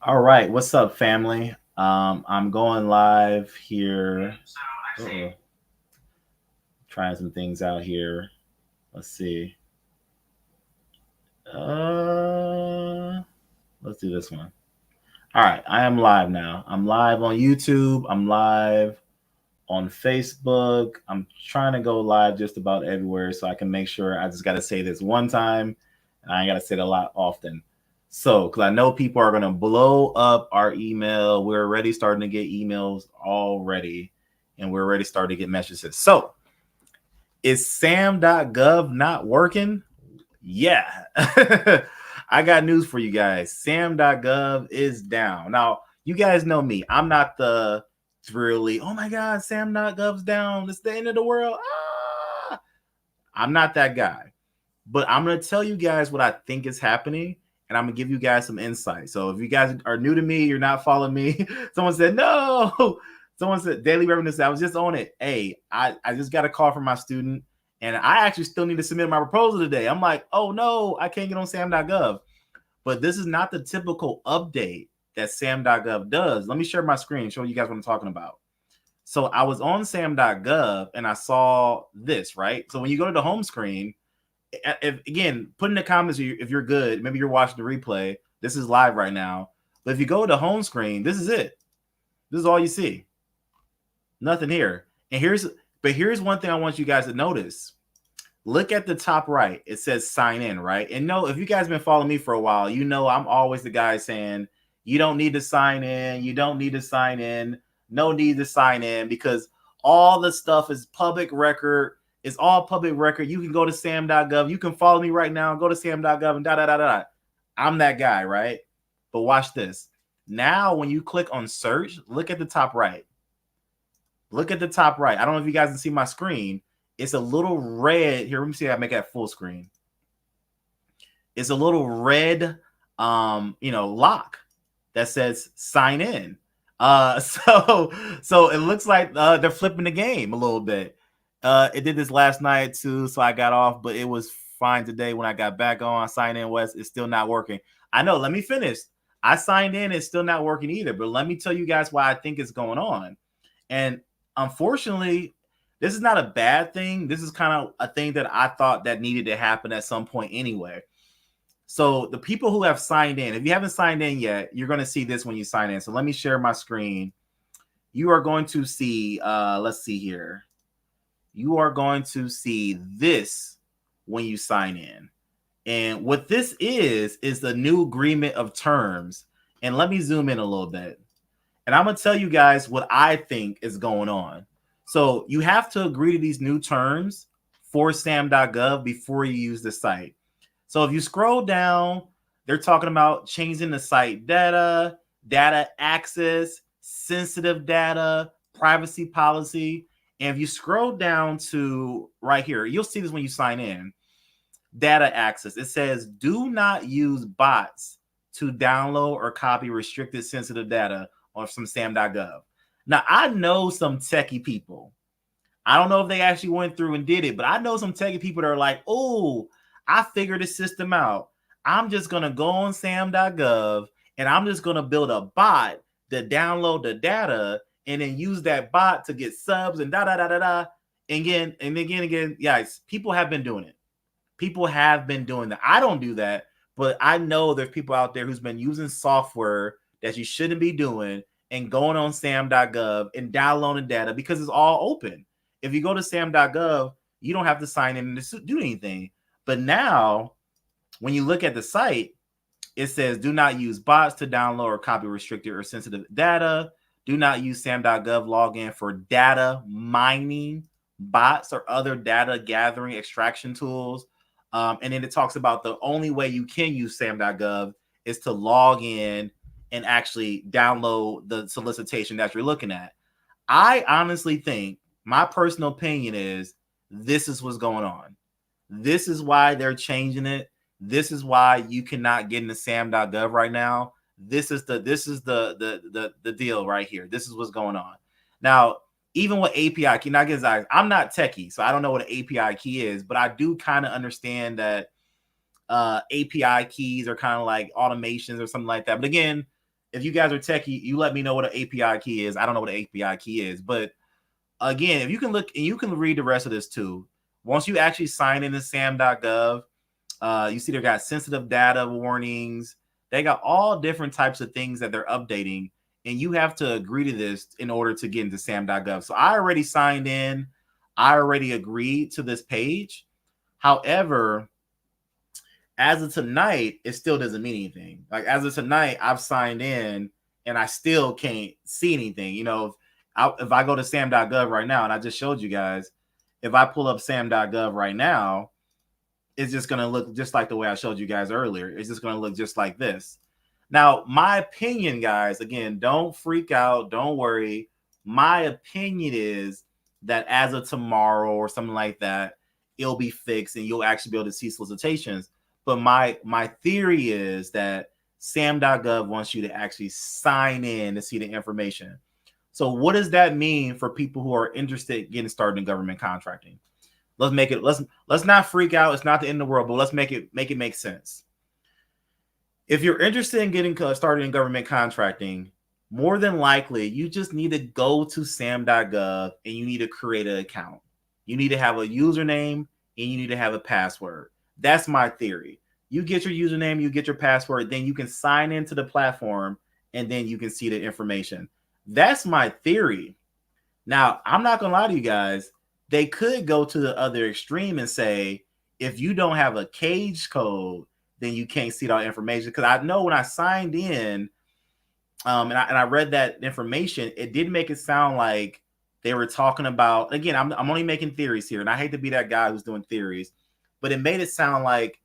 All right, what's up, family? I'm going live here. Uh-oh. Trying some things out here. Let's see. Uh, let's do this one. All right, I am live now. I'm live on YouTube. I'm live on Facebook. I'm trying to go live just about everywhere so I can make sure. I just got to say this one time, and I got to say it a lot often. So, because I know people are going to blow up our email. We're already starting to get emails already, and we're already starting to get messages. So, is Sam.gov not working? Yeah. I got news for you guys. Sam.gov is down. Now, you guys know me. I'm not the really, oh my God, Sam.gov's down. It's the end of the world. Ah! I'm not that guy. But I'm going to tell you guys what I think is happening, and I'm going to give you guys some insight. So if you guys are new to me, you're not following me. Someone said, no. Someone said, Daily Revenue said, I was just on it. Hey, I just got a call from my student, and I actually still need to submit my proposal today. I'm like, oh no, I can't get on Sam.gov. But this is not the typical update that Sam.gov does. Let me share my screen, show you guys what I'm talking about. So I was on Sam.gov and I saw this, right? So when you go to the home screen, again, put in the comments if you're good. Maybe you're watching the replay. This is live right now. But if you go to the home screen, this is it. This is all you see. Nothing here. And here's one thing I want you guys to notice. Look at the top right. It says sign in, right? And no, if you guys been following me for a while, you know I'm always the guy saying you don't need to sign in. You don't need to sign in. No need to sign in because all the stuff is public record. It's all public record. You can go to sam.gov. You can follow me right now. Go to sam.gov and da da da da. I'm that guy, right? But watch this. Now, when you click on search, look at the top right. Look at the top right. I don't know if you guys can see my screen. It's a little red. Here, let me see if I make that full screen. It's a little red, lock that says sign in. So it looks like they're flipping the game a little bit. It did this last night too, so I got off, but it was fine today when I got back on. Sign in West, it's still not working. I know. Let me finish. I signed in, it's still not working either. But let me tell you guys why I think it's going on. And unfortunately, this is not a bad thing. This is kind of a thing that I thought that needed to happen at some point anyway. So the people who have signed in, if you haven't signed in yet, you're going to see this when you sign in. So let me share my screen. You are going to see, let's see here. You are going to see this when you sign in. And what this is the new agreement of terms. And let me zoom in a little bit. And I'm going to tell you guys what I think is going on. So you have to agree to these new terms for sam.gov before you use the site. So if you scroll down, they're talking about changing the site data, data access, sensitive data, privacy policy. And if you scroll down to right here, you'll see this when you sign in. Data access. It says, do not use bots to download or copy restricted sensitive data on from sam.gov. Now, I know some techie people. I don't know if they actually went through and did it, but I know some techie people that are like, oh, I figured the system out. I'm just going to go on sam.gov and I'm just going to build a bot to download the data and then use that bot to get subs and da da da da da. And again, guys, people have been doing it. People have been doing that. I don't do that, but I know there's people out there who's been using software that you shouldn't be doing and going on sam.gov and downloading data because it's all open. If you go to sam.gov, you don't have to sign in to do anything. But now, when you look at the site, it says do not use bots to download or copy restricted or sensitive data. Do not use sam.gov login for data mining, bots, or other data gathering extraction tools. And then it talks about the only way you can use sam.gov is to log in and actually download the solicitation that you're looking at. I honestly think, my personal opinion is, this is what's going on. This is why they're changing it. This is why you cannot get into sam.gov right now. This is the deal right here. This is what's going on. Now, even with API key, I'm not techie, so I don't know what an API key is, but I do kind of understand that API keys are kind of like automations or something like that. But again, if you guys are techie, you let me know what an API key is. I don't know what an API key is, but again, if you can look and you can read the rest of this too. Once you actually sign into Sam.gov, you see they got sensitive data warnings. They got all different types of things that they're updating, and you have to agree to this in order to get into Sam.gov. So I already signed in. I already agreed to this page. However, as of tonight, it still doesn't mean anything. Like as of tonight, I've signed in and I still can't see anything. You know, if I go to Sam.gov right now, and I just showed you guys, if I pull up Sam.gov right now, it's just going to look just like the way I showed you guys earlier. It's just going to look just like this. Now, my opinion, guys, again, don't freak out. Don't worry. My opinion is that as of tomorrow or something like that, it'll be fixed and you'll actually be able to see solicitations. But my theory is that Sam.gov wants you to actually sign in to see the information. So what does that mean for people who are interested in getting started in government contracting? Let's make it, let's not freak out. It's not the end of the world, but let's make it make sense. If you're interested in getting started in government contracting, more than likely, you just need to go to Sam.gov and you need to create an account. You need to have a username and you need to have a password. That's my theory. You get your username, you get your password, then you can sign into the platform and then you can see the information. That's my theory. Now, I'm not going to lie to you guys. They could go to the other extreme and say, if you don't have a cage code, then you can't see that information. Because I know when I signed in and I read that information, it did make it sound like they were talking about, again, I'm only making theories here, and I hate to be that guy who's doing theories, but it made it sound like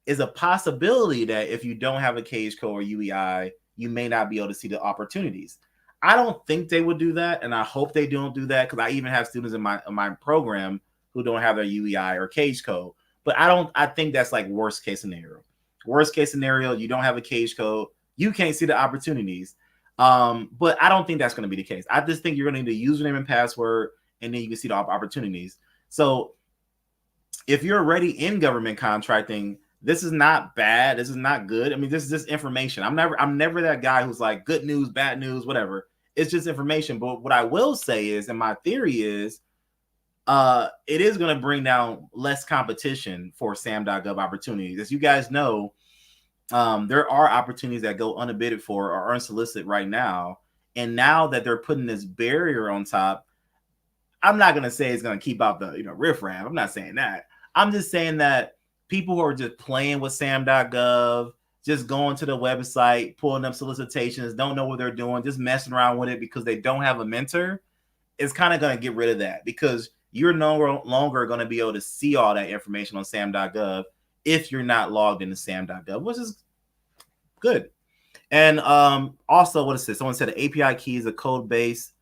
it's a possibility that if you don't have a cage code or UEI, you may not be able to see the opportunities. I don't think they would do that, and I hope they don't do that, because I even have students in my program who don't have their UEI or cage code. But I think that's like worst case scenario. Worst case scenario, you don't have a cage code, you can't see the opportunities. But I don't think that's going to be the case. I just think you're going to need a username and password, and then you can see the opportunities. So if you're already in government contracting, this is not bad. This is not good. I mean, this is just information. I'm never that guy who's like good news, bad news, whatever. It's just information. But what I will say is, and my theory is, it is going to bring down less competition for Sam.gov opportunities. As you guys know, there are opportunities that go unbidded for or unsolicited right now. And now that they're putting this barrier on top, I'm not going to say it's going to keep out the riffraff. I'm not saying that. I'm just saying that people who are just playing with Sam.gov, just going to the website, pulling up solicitations, don't know what they're doing, just messing around with it because they don't have a mentor, it's kind of going to get rid of that, because you're no longer going to be able to see all that information on Sam.gov if you're not logged into Sam.gov, which is good. And also, what is this? Someone said the API key is a code base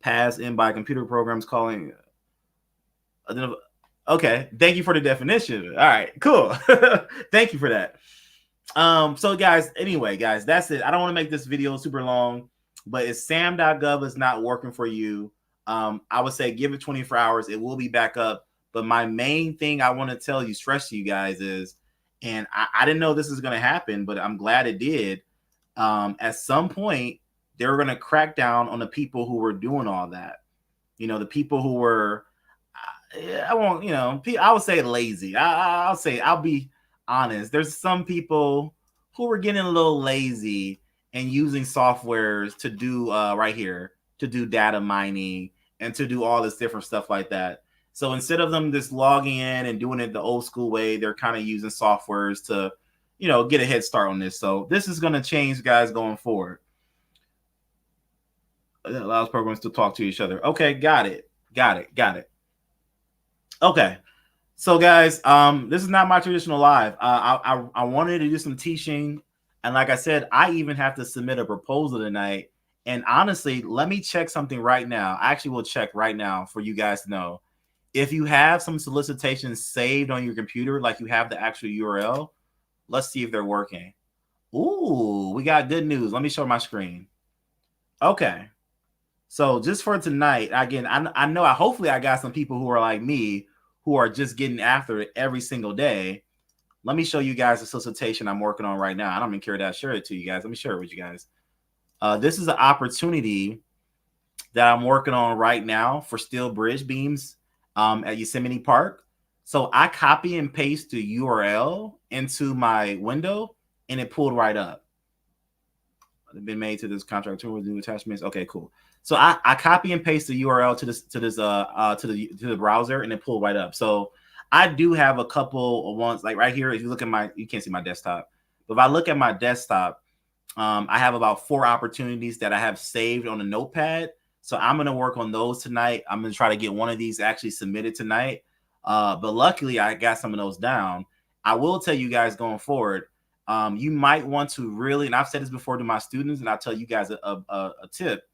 passed in by computer programs calling. Okay, thank you for the definition. All right, cool. Thank you for that. So guys, anyway, guys, that's it. I don't want to make this video super long, but if Sam.gov is not working for you, I would say give it 24 hours. It will be back up. But my main thing I want to tell you, stress to you guys is, and I didn't know this is going to happen, but I'm glad it did. At some point, they were going to crack down on the people who were doing all that. The people who were, I won't, I would say lazy. I'll be honest. There's some people who were getting a little lazy and using softwares to do right here, to do data mining and to do all this different stuff like that. So instead of them just logging in and doing it the old school way, they're kind of using softwares to, get a head start on this. So this is going to change, guys, going forward. It allows programs to talk to each other. Okay, got it. Okay. So guys, this is not my traditional live. I wanted to do some teaching. And like I said, I even have to submit a proposal tonight. And honestly, let me check something right now. I actually will check right now for you guys to know. If you have some solicitations saved on your computer, like you have the actual URL, let's see if they're working. Ooh, we got good news. Let me show my screen. Okay. So just for tonight, again, I know hopefully I got some people who are like me, who are just getting after it every single day. Let me show you guys the solicitation I'm working on right now. I don't even care that I share it to you guys. Let me share it with you guys. This is an opportunity that I'm working on right now for steel bridge beams at Yosemite Park. So I copy and paste the URL into my window, and it pulled right up. It's been made to this contract tool with new attachments. Okay, cool. So I copy and paste the URL to the browser, and it pulled right up. So I do have a couple of ones like right here. If you look at you can't see my desktop, but if I look at my desktop, I have about 4 opportunities that I have saved on a notepad. So I'm going to work on those tonight. I'm going to try to get one of these actually submitted tonight. But luckily, I got some of those down. I will tell you guys going forward, you might want to really, and I've said this before to my students, and I'll tell you guys a tip.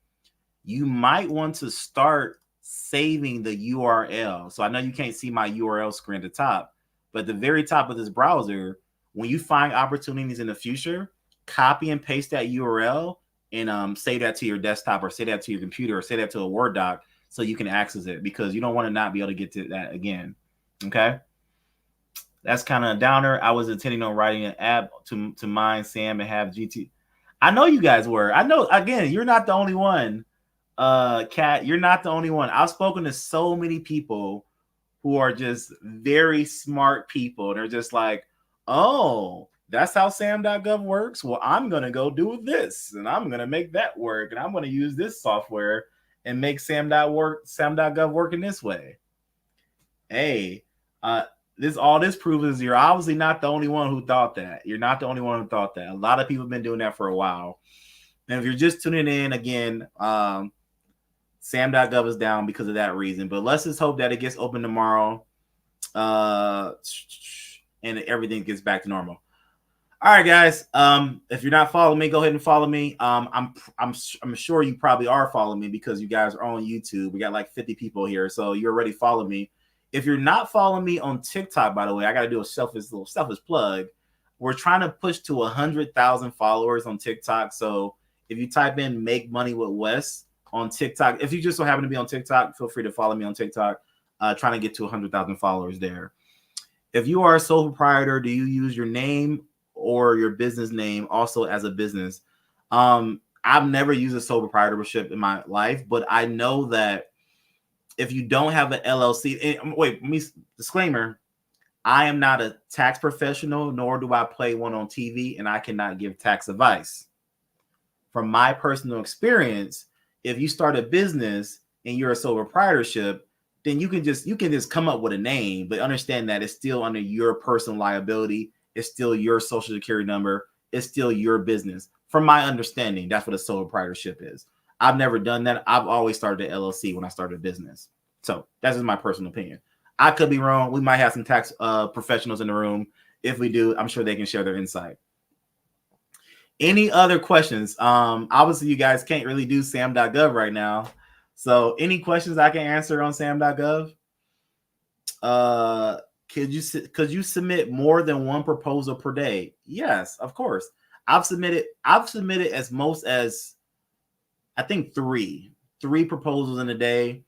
You might want to start saving the URL. So I know you can't see my URL screen at the top, but at the very top of this browser, when you find opportunities in the future, copy and paste that URL and save that to your desktop or save that to your computer or save that to a Word doc so you can access it, because you don't want to not be able to get to that again. Okay. That's kind of a downer. I was intending on writing an app to mine Sam and have GT. I know you guys were. I know, again, you're not the only one. Kat, you're not the only one. I've spoken to so many people who are just very smart people. They're just like, oh, that's how Sam.gov works. Well, I'm going to go do this, and I'm going to make that work, and I'm going to use this software and make Sam.gov work in this way. Hey, this proves is you're obviously not the only one who thought that. You're not the only one who thought that. A lot of people have been doing that for a while. And if you're just tuning in again, Sam.gov is down because of that reason. But let's just hope that it gets open tomorrow, and everything gets back to normal. All right, guys. If you're not following me, go ahead and follow me. I'm sure you probably are following me because you guys are on YouTube. We got like 50 people here, so you already follow me. If you're not following me on TikTok, by the way, I got to do a selfish plug. We're trying to push to 100,000 followers on TikTok. So if you type in "Make Money with Wes" on TikTok, if you just so happen to be on TikTok, feel free to follow me on TikTok. Trying to get to 100,000 followers there. If you are a sole proprietor, do you use your name or your business name also as a business? I've never used a sole proprietorship in my life, but I know that if you don't have an LLC, disclaimer, I am not a tax professional, nor do I play one on TV, and I cannot give tax advice. From my personal experience, if you start a business and you're a sole proprietorship, then you can just come up with a name, but understand that it's still under your personal liability. It's still your social security number. It's still your business. From my understanding, that's what a sole proprietorship is. I've never done that. I've always started an LLC when I started a business. So that's just my personal opinion. I could be wrong. We might have some tax professionals in the room. If we do, I'm sure they can share their insight. Any other questions? Obviously, you guys can't really do Sam.gov right now. So any questions I can answer on Sam.gov? Could you submit more than one proposal per day? Yes, of course. I've submitted as most as I think three proposals in a day.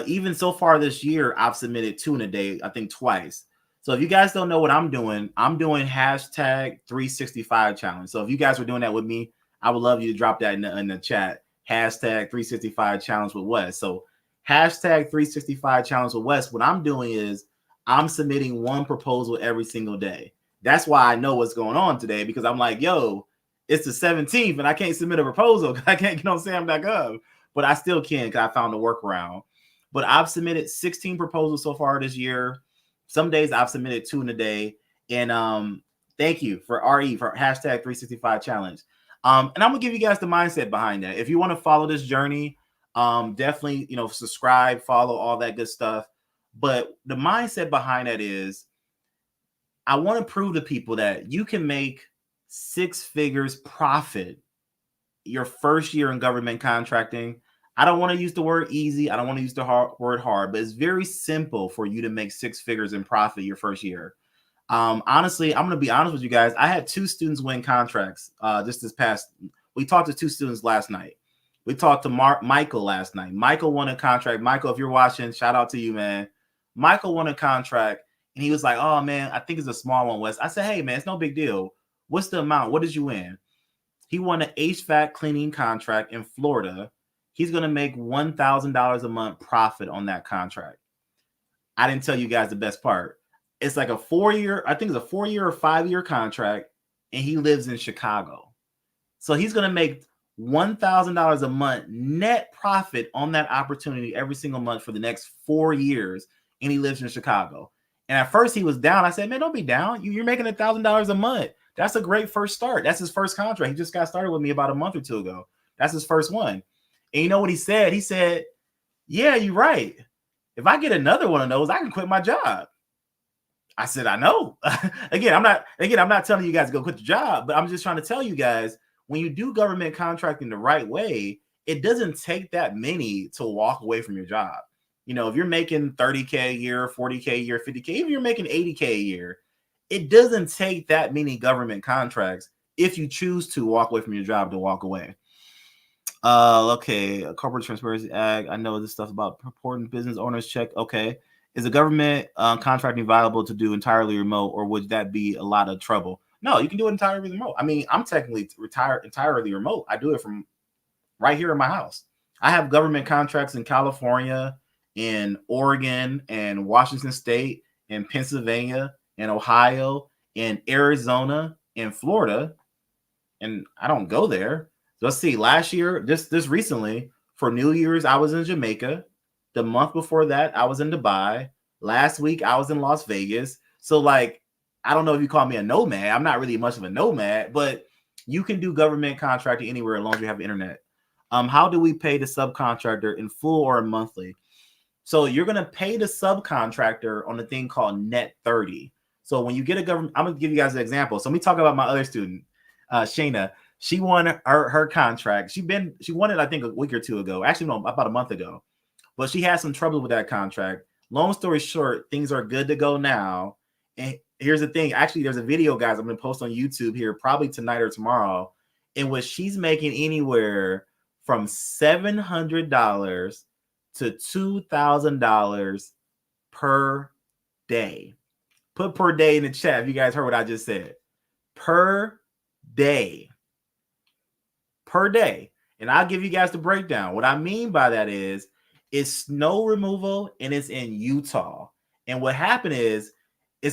Even so far this year, I've submitted 2 in a day, I think twice. So if you guys don't know what I'm doing hashtag 365 challenge. So if you guys were doing that with me, I would love you to drop that in the chat. Hashtag 365 challenge with Wes. So hashtag 365 challenge with Wes. What I'm doing is I'm submitting 1 proposal every single day. That's why I know what's going on today, because I'm like, yo, it's the 17th and I can't submit a proposal because I can't get on Sam.gov, but I still can because I found a workaround. But I've submitted 16 proposals so far this year. Some days I've submitted 2 in a day. And thank you for hashtag 365 challenge. And I'm gonna give you guys the mindset behind that. If you want to follow this journey, definitely, subscribe, follow, all that good stuff. But the mindset behind that is I want to prove to people that you can make 6 figures profit your first year in government contracting. I don't want to use the word easy. I don't want to use the word hard, but it's very simple for you to make 6 figures in profit your first year. Honestly, I'm going to be honest with you guys. I had 2 students win contracts just this past. We talked to 2 students last night. We talked to Michael last night. Michael won a contract. Michael, if you're watching, shout out to you, man. Michael won a contract, and he was like, oh, man, I think it's a small one, Wes. I said, hey, man, it's no big deal. What's the amount? What did you win? He won an HVAC cleaning contract in Florida. He's going to make $1,000 a month profit on that contract. I didn't tell you guys the best part. It's like a 4-year, I think it's a 4-year or 5-year contract, and he lives in Chicago. So he's going to make $1,000 a month net profit on that opportunity every single month for the next 4 years, and he lives in Chicago. And at first he was down. I said, man, don't be down. You're making $1,000 a month. That's a great first start. That's his first contract. He just got started with me about a month or two ago. That's his first one. And you know what he said? He said, yeah, you're right. If I get another one of those, I can quit my job. I said, I know. Again, I'm not telling you guys to go quit the job, but I'm just trying to tell you guys, when you do government contracting the right way, it doesn't take that many to walk away from your job. You know, if you're making 30K a year, 40K a year, 50K, even if you're making 80K a year, it doesn't take that many government contracts if you choose to walk away from your job to walk away. Okay, Corporate Transparency Act. I know this stuff about purporting business owners check. Okay. Is the government contracting viable to do entirely remote, or would that be a lot of trouble? No, you can do it entirely remote. I mean, I'm technically retired entirely remote. I do it from right here in my house. I have government contracts in California, in Oregon, and Washington State, in Pennsylvania, in Ohio, in Arizona, in Florida, and I don't go there. Let's see. Last year, this recently, for New Year's, I was in Jamaica. The month before that, I was in Dubai. Last week, I was in Las Vegas. So, like, I don't know if you call me a nomad. I'm not really much of a nomad, but you can do government contracting anywhere as long as you have internet. How do we pay the subcontractor, in full or monthly? So you're going to pay the subcontractor on a thing called Net 30. So when you get a government, I'm going to give you guys an example. So let me talk about my other student, Shayna. She won her contract. She won it, I think, a week or two ago. Actually, no, about a month ago. But she had some trouble with that contract. Long story short, things are good to go now. And here's the thing. Actually, there's a video, guys, I'm going to post on YouTube here probably tonight or tomorrow, in which she's making anywhere from $700 to $2,000 per day. Put per day in the chat if you guys heard what I just said. Per day. Per day. And I'll give you guys the breakdown. What I mean by that is snow removal, and it's in Utah. And what happened is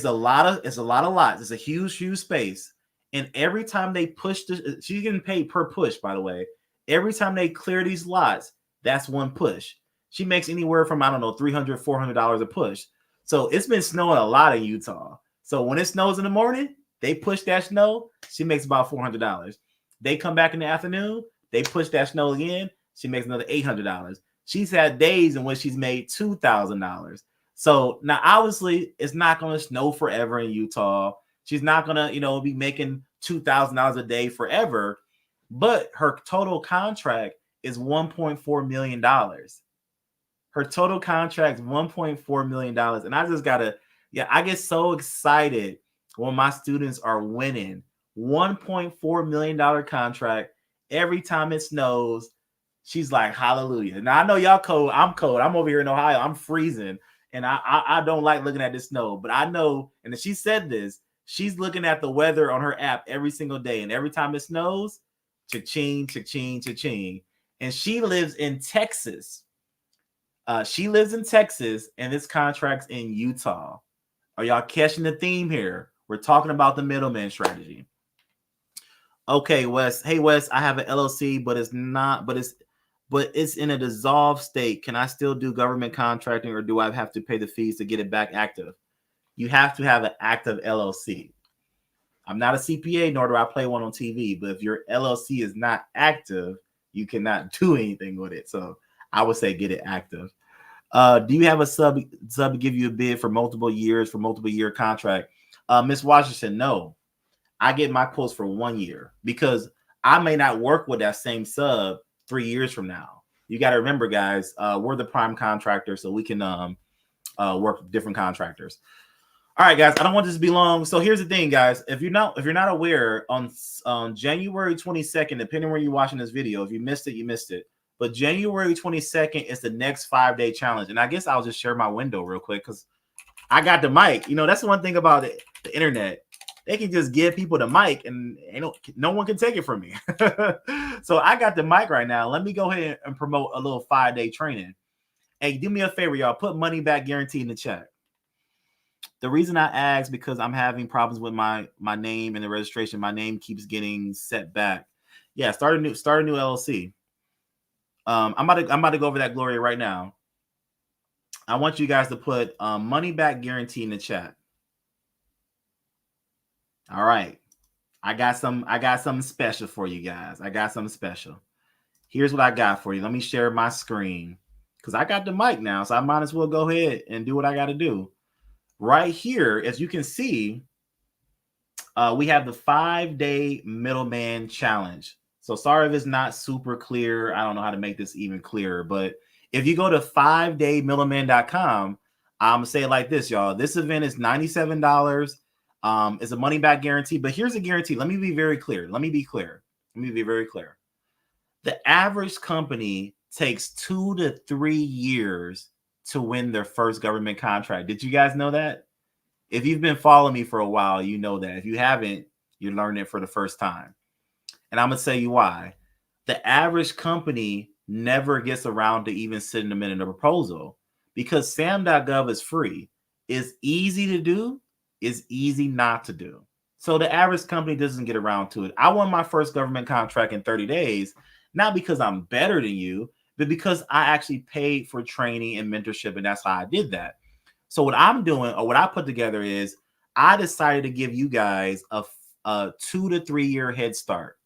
a lot of lots. It's a huge space. And every time they push she's getting paid per push, by the way. Every time they clear these lots, that's one push. She makes anywhere from, I don't know, $300, $400 a push. So it's been snowing a lot in Utah. So when it snows in the morning, they push that snow. She makes about $400. They come back in the afternoon. They push that snow again. She makes another $800. She's had days in which she's made $2,000. So now, obviously, it's not going to snow forever in Utah. She's not going to, be making $2,000 a day forever. But her total contract is $1.4 million. Her total contract is $1.4 million. And I just I get so excited when my students are winning. $1.4 million contract every time it snows. She's like, hallelujah. Now, I know y'all cold. I'm cold. I'm over here in Ohio. I'm freezing. And I don't like looking at the snow. But I know, and she said this, she's looking at the weather on her app every single day. And every time it snows, cha-ching, cha-ching, cha-ching. And she lives in Texas. And this contract's in Utah. Are y'all catching the theme here? We're talking about the middleman strategy. Okay, Wes. Hey, Wes, I have an LLC, but it's in a dissolved state. Can I still do government contracting, or do I have to pay the fees to get it back active? You have to have an active LLC. I'm not a CPA, nor do I play one on TV, but if your LLC is not active, you cannot do anything with it. So I would say get it active. Do you have a sub to give you a bid for multiple years, for multiple year contract? Miss Washington, no. I get my quotes for 1 year because I may not work with that same sub 3 years from now. You got to remember, guys, we're the prime contractor, so we can work with different contractors. All right, guys, I don't want this to be long. So here's the thing, guys. If you're not aware, on January 22nd, depending where you're watching this video, if you missed it, you missed it. But January 22nd is the next 5-day challenge. And I guess I'll just share my window real quick because I got the mic. That's the one thing about the internet. they can just give people the mic and no one can take it from me. So I got the mic right now. Let me go ahead and promote a little 5-day training. Hey, do me a favor, y'all. Put money back guarantee in the chat. The reason I asked because I'm having problems with my name and the registration. My name keeps getting set back. Yeah, start a new LLC. I'm about to go over that, Gloria, right now. I want you guys to put money back guarantee in the chat. All right. I got something special for you guys. I got something special. Here's what I got for you. Let me share my screen because I got the mic now, so I might as well go ahead and do what I got to do. Right here, as you can see, we have the 5-day middleman challenge. So sorry if it's not super clear. I don't know how to make this even clearer, but if you go to 5daymiddleman.com, I'm gonna say it like this, y'all. This event is $97. It's a money back guarantee, but here's a guarantee. Let me be very clear. Let me be very clear. The average company takes 2 to 3 years to win their first government contract. Did you guys know that? If you've been following me for a while, you know that. If you haven't, you're learning it for the first time. And I'm going to tell you why. The average company never gets around to even sending them in a proposal because Sam.gov is free. It's easy to do. It's easy not to do. So the average company doesn't get around to it. I won my first government contract in 30 days, not because I'm better than you, but because I actually paid for training and mentorship, and that's how I did that. So what I'm doing, or what I put together, is I decided to give you guys a 2 to 3 year head start.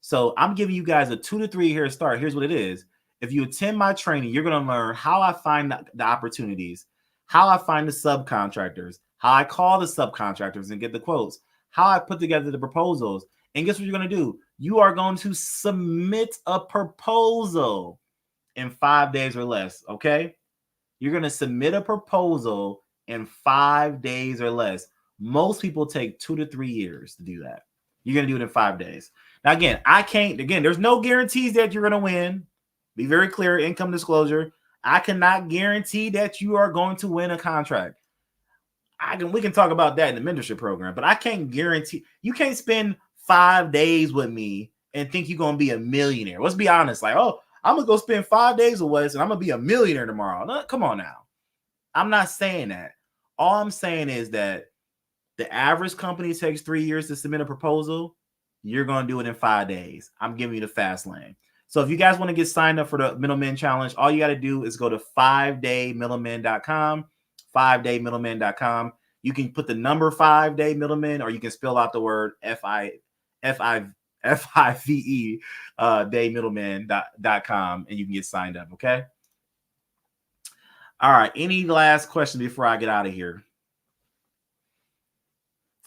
So I'm giving you guys a 2 to 3 year start. Here's what it is. If you attend my training, you're going to learn how I find the opportunities, how I find the subcontractors, how I call the subcontractors and get the quotes, how I put together the proposals. And guess what you're going to do? You are going to submit a proposal in 5 days or less, okay? You're going to submit a proposal in 5 days or less. Most people take 2 to 3 years to do that. You're going to do it in 5 days. Now, again, there's no guarantees that you're going to win. Be very clear, income disclosure. I cannot guarantee that you are going to win a contract. We can talk about that in the mentorship program, but I can't guarantee. You can't spend 5 days with me and think you're going to be a millionaire. Let's be honest. Like, oh, I'm going to go spend 5 days with Wes and I'm going to be a millionaire tomorrow. No, come on now. I'm not saying that. All I'm saying is that the average company takes 3 years to submit a proposal. You're going to do it in 5 days. I'm giving you the fast lane. So if you guys want to get signed up for the Middleman Challenge, all you got to do is go to 5daymiddleman.com, 5daymiddleman.com. You can put the number 5-day middleman, or you can spell out the word F-I-V-E, daymiddleman.com, and you can get signed up, okay? All right, any last question before I get out of here?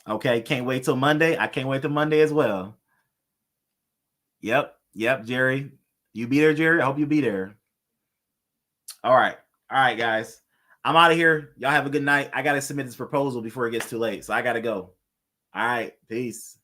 Okay, can't wait till Monday. I can't wait till Monday as well. Yep, Jerry. You be there, Jerry? I hope you be there. All right, guys. I'm out of here. Y'all have a good night. I got to submit this proposal before it gets too late, so I got to go. All right, peace.